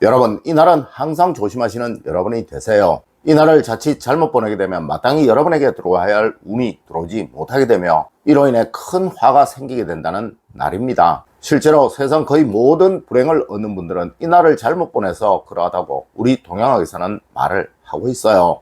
여러분, 이날은 항상 조심하시는 여러분이 되세요. 이날을 자칫 잘못 보내게 되면 마땅히 여러분에게 들어와야 할 운이 들어오지 못하게 되며 이로 인해 큰 화가 생기게 된다는 날입니다. 실제로 세상 거의 모든 불행을 얻는 분들은 이날을 잘못 보내서 그러하다고 우리 동양학에서는 말을 하고 있어요.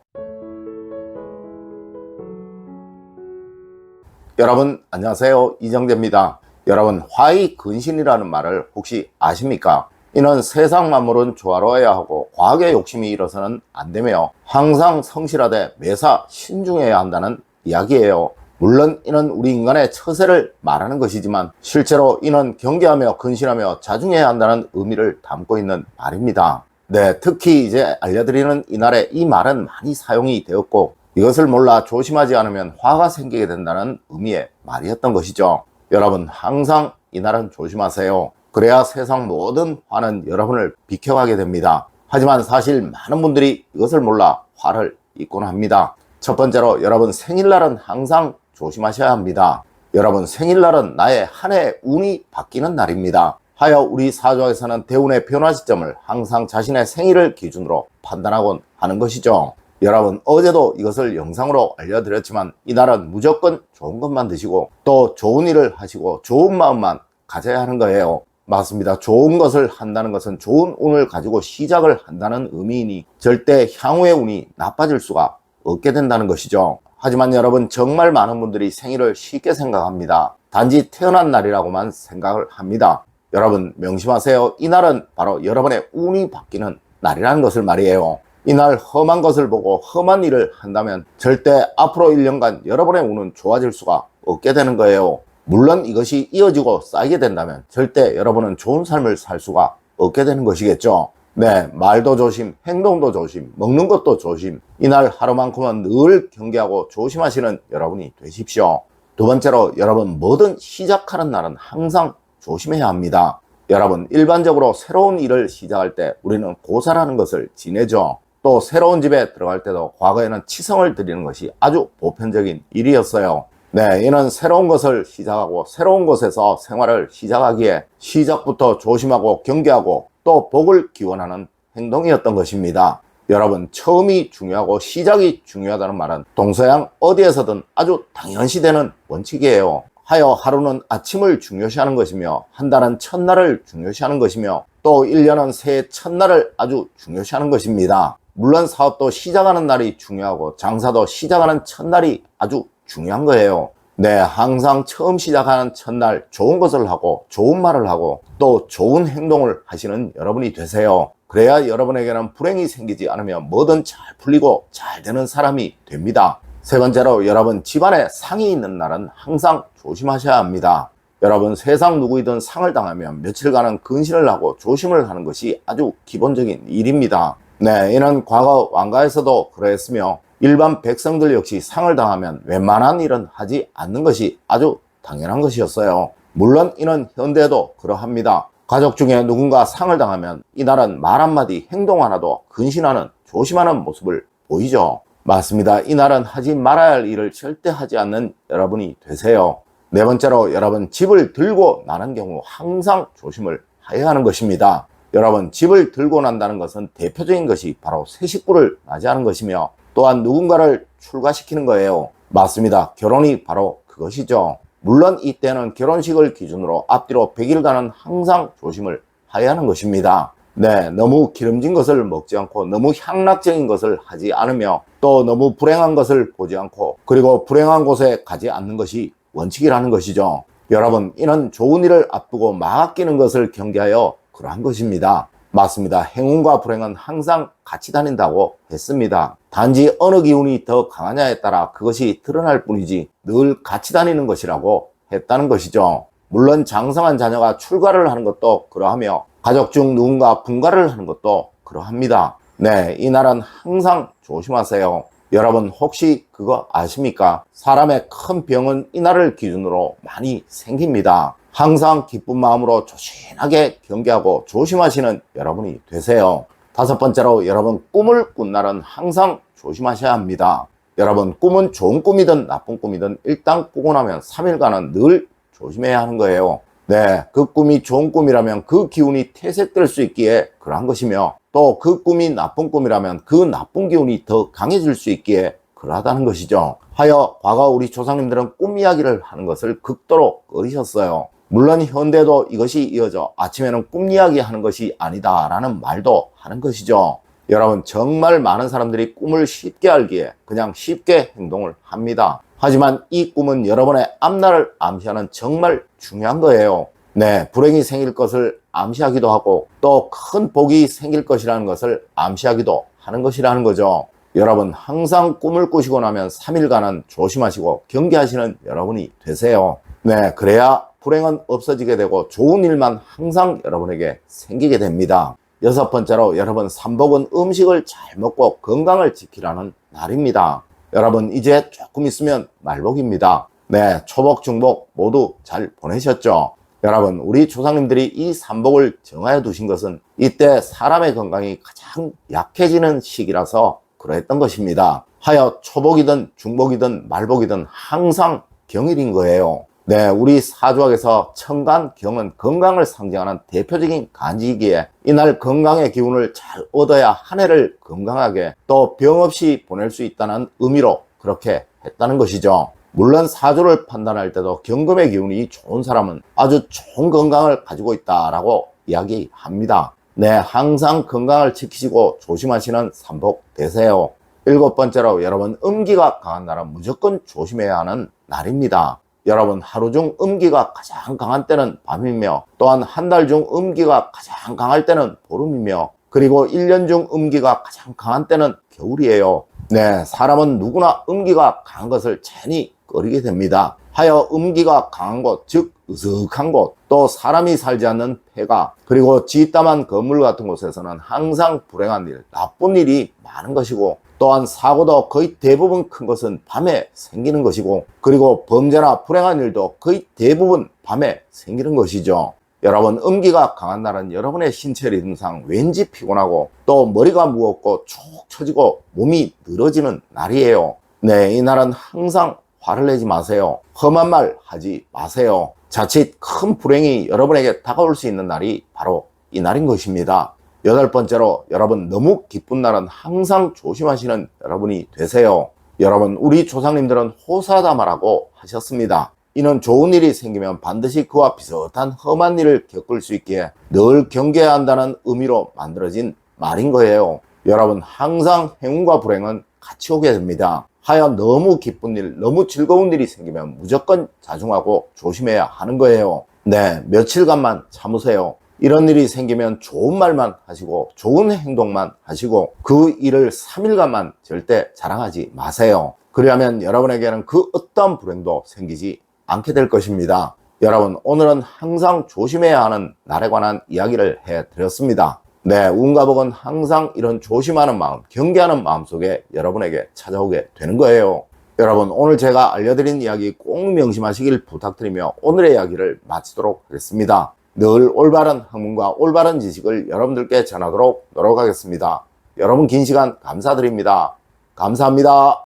여러분 안녕하세요, 이정재입니다. 여러분, 화의 근신이라는 말을 혹시 아십니까? 이는 세상 만물은 조화로워야 하고 과학의 욕심이 일어서는 안 되며 항상 성실하되 매사 신중해야 한다는 이야기예요. 물론 이는 우리 인간의 처세를 말하는 것이지만 실제로 이는 경계하며 근신하며 자중해야 한다는 의미를 담고 있는 말입니다. 네, 특히 이제 알려드리는 이날에 이 말은 많이 사용이 되었고 이것을 몰라 조심하지 않으면 화가 생기게 된다는 의미의 말이었던 것이죠. 여러분, 항상 이날은 조심하세요. 그래야 세상 모든 화는 여러분을 비켜가게 됩니다. 하지만 사실 많은 분들이 이것을 몰라 화를 입곤 합니다. 첫 번째로 여러분, 생일날은 항상 조심하셔야 합니다. 여러분, 생일날은 나의 한 해의 운이 바뀌는 날입니다. 하여 우리 사주에서는 대운의 변화 시점을 항상 자신의 생일을 기준으로 판단하곤 하는 것이죠. 여러분, 어제도 이것을 영상으로 알려드렸지만 이날은 무조건 좋은 것만 드시고 또 좋은 일을 하시고 좋은 마음만 가져야 하는 거예요. 맞습니다. 좋은 것을 한다는 것은 좋은 운을 가지고 시작을 한다는 의미이니 절대 향후의 운이 나빠질 수가 없게 된다는 것이죠. 하지만 여러분, 정말 많은 분들이 생일을 쉽게 생각합니다. 단지 태어난 날이라고만 생각을 합니다. 여러분 명심하세요. 이날은 바로 여러분의 운이 바뀌는 날이라는 것을 말이에요. 이날 험한 것을 보고 험한 일을 한다면 절대 앞으로 1년간 여러분의 운은 좋아질 수가 없게 되는 거예요. 물론 이것이 이어지고 쌓이게 된다면 절대 여러분은 좋은 삶을 살 수가 없게 되는 것이겠죠. 네, 말도 조심, 행동도 조심, 먹는 것도 조심. 이날 하루만큼은 늘 경계하고 조심하시는 여러분이 되십시오. 두 번째로 여러분, 뭐든 시작하는 날은 항상 조심해야 합니다. 여러분, 일반적으로 새로운 일을 시작할 때 우리는 고사라는 것을 지내죠. 또 새로운 집에 들어갈 때도 과거에는 치성을 드리는 것이 아주 보편적인 일이었어요. 네, 이는 새로운 것을 시작하고 새로운 곳에서 생활을 시작하기에 시작부터 조심하고 경계하고 또 복을 기원하는 행동이었던 것입니다. 여러분, 처음이 중요하고 시작이 중요하다는 말은 동서양 어디에서든 아주 당연시되는 원칙이에요. 하여 하루는 아침을 중요시하는 것이며 한 달은 첫날을 중요시하는 것이며 또 1년은 새해 첫날을 아주 중요시하는 것입니다. 물론 사업도 시작하는 날이 중요하고 장사도 시작하는 첫날이 아주 중요한 거예요. 네, 항상 처음 시작하는 첫날 좋은 것을 하고 좋은 말을 하고 또 좋은 행동을 하시는 여러분이 되세요. 그래야 여러분에게는 불행이 생기지 않으면 뭐든 잘 풀리고 잘 되는 사람이 됩니다. 세 번째로 여러분, 집안에 상이 있는 날은 항상 조심하셔야 합니다. 여러분, 세상 누구이든 상을 당하면 며칠간은 근신을 하고 조심을 하는 것이 아주 기본적인 일입니다. 네, 이는 과거 왕가에서도 그러했으며 일반 백성들 역시 상을 당하면 웬만한 일은 하지 않는 것이 아주 당연한 것이었어요. 물론 이는 현대에도 그러합니다. 가족 중에 누군가 상을 당하면 이날은 말 한마디 행동 하나도 근신하는 조심하는 모습을 보이죠. 맞습니다. 이날은 하지 말아야 할 일을 절대 하지 않는 여러분이 되세요. 네 번째로 여러분, 집을 들고 나는 경우 항상 조심을 해야 하는 것입니다. 여러분, 집을 들고 난다는 것은 대표적인 것이 바로 새 식구를 맞이하는 것이며 또한 누군가를 출가시키는 거예요. 맞습니다. 결혼이 바로 그것이죠. 물론 이때는 결혼식을 기준으로 앞뒤로 100일간은 항상 조심을 해야 하는 것입니다. 네, 너무 기름진 것을 먹지 않고 너무 향락적인 것을 하지 않으며 또 너무 불행한 것을 보지 않고 그리고 불행한 곳에 가지 않는 것이 원칙이라는 것이죠. 여러분, 이는 좋은 일을 앞두고 막 아끼는 것을 경계하여 그러한 것입니다. 맞습니다. 행운과 불행은 항상 같이 다닌다고 했습니다. 단지 어느 기운이 더 강하냐에 따라 그것이 드러날 뿐이지 늘 같이 다니는 것이라고 했다는 것이죠. 물론 장성한 자녀가 출가를 하는 것도 그러하며 가족 중 누군가 분가를 하는 것도 그러합니다. 네, 이날은 항상 조심하세요. 여러분, 혹시 그거 아십니까? 사람의 큰 병은 이날을 기준으로 많이 생깁니다. 항상 기쁜 마음으로 조심하게 경계하고 조심하시는 여러분이 되세요. 다섯 번째로 여러분, 꿈을 꾼 날은 항상 조심하셔야 합니다. 여러분, 꿈은 좋은 꿈이든 나쁜 꿈이든 일단 꾸고 나면 3일간은 늘 조심해야 하는 거예요. 네, 그 꿈이 좋은 꿈이라면 그 기운이 퇴색될 수 있기에 그러한 것이며, 또 그 꿈이 나쁜 꿈이라면 그 나쁜 기운이 더 강해질 수 있기에 그러하다는 것이죠. 하여 과거 우리 조상님들은 꿈 이야기를 하는 것을 극도로 꺼리셨어요. 물론 현대도 이것이 이어져 아침에는 꿈 이야기 하는 것이 아니다 라는 말도 하는 것이죠. 여러분, 정말 많은 사람들이 꿈을 쉽게 알기에 그냥 쉽게 행동을 합니다. 하지만 이 꿈은 여러분의 앞날을 암시하는 정말 중요한 거예요. 네, 불행이 생길 것을 암시하기도 하고 또 큰 복이 생길 것이라는 것을 암시하기도 하는 것이라는 거죠. 여러분, 항상 꿈을 꾸시고 나면 3일간은 조심하시고 경계하시는 여러분이 되세요. 네, 그래야 불행은 없어지게 되고 좋은 일만 항상 여러분에게 생기게 됩니다. 6번째로, 여러분, 삼복은 음식을 잘 먹고 건강을 지키라는 날입니다. 여러분, 이제 조금 있으면 말복입니다. 네, 초복, 중복 모두 잘 보내셨죠? 여러분, 우리 조상님들이 이 삼복을 정하여 두신 것은 이때 사람의 건강이 가장 약해지는 시기라서 그랬던 것입니다. 하여 초복이든 중복이든 말복이든 항상 경일인 거예요. 네, 우리 사주학에서 천간, 경은 건강을 상징하는 대표적인 간지이기에 이날 건강의 기운을 잘 얻어야 한 해를 건강하게 또 병 없이 보낼 수 있다는 의미로 그렇게 했다는 것이죠. 물론 사주를 판단할 때도 경금의 기운이 좋은 사람은 아주 좋은 건강을 가지고 있다라고 이야기합니다. 네, 항상 건강을 지키시고 조심하시는 삼복 되세요. 7번째로, 여러분, 음기가 강한 날은 무조건 조심해야 하는 날입니다. 여러분, 하루 중 음기가 가장 강한 때는 밤이며 또한 한 달 중 음기가 가장 강할 때는 보름이며 그리고 1년 중 음기가 가장 강한 때는 겨울이에요. 네, 사람은 누구나 음기가 강한 것을 괜히 꺼리게 됩니다. 하여 음기가 강한 곳, 즉 으슥한 곳, 또 사람이 살지 않는 폐가, 그리고 지땀한 건물 같은 곳에서는 항상 불행한 일, 나쁜 일이 많은 것이고 또한 사고도 거의 대부분 큰 것은 밤에 생기는 것이고 그리고 범죄나 불행한 일도 거의 대부분 밤에 생기는 것이죠. 여러분, 음기가 강한 날은 여러분의 신체 리듬상 왠지 피곤하고 또 머리가 무겁고 축 처지고 몸이 늘어지는 날이에요. 네, 이 날은 항상 화를 내지 마세요. 험한 말 하지 마세요. 자칫 큰 불행이 여러분에게 다가올 수 있는 날이 바로 이 날인 것입니다. 8번째로, 여러분, 너무 기쁜 날은 항상 조심하시는 여러분이 되세요. 여러분, 우리 조상님들은 호사다마라고 하셨습니다. 이는 좋은 일이 생기면 반드시 그와 비슷한 험한 일을 겪을 수 있기에 늘 경계해야 한다는 의미로 만들어진 말인 거예요. 여러분, 항상 행운과 불행은 같이 오게 됩니다. 하여 너무 기쁜 일, 너무 즐거운 일이 생기면 무조건 자중하고 조심해야 하는 거예요. 네, 며칠간만 참으세요. 이런 일이 생기면 좋은 말만 하시고 좋은 행동만 하시고 그 일을 3일간만 절대 자랑하지 마세요. 그리하면 여러분에게는 그 어떤 불행도 생기지 않게 될 것입니다. 여러분, 오늘은 항상 조심해야 하는 날에 관한 이야기를 해드렸습니다. 네, 운과 복은 항상 이런 조심하는 마음, 경계하는 마음 속에 여러분에게 찾아오게 되는 거예요. 여러분, 오늘 제가 알려드린 이야기 꼭 명심하시길 부탁드리며 오늘의 이야기를 마치도록 하겠습니다. 늘 올바른 학문과 올바른 지식을 여러분들께 전하도록 노력하겠습니다. 여러분, 긴 시간 감사드립니다. 감사합니다.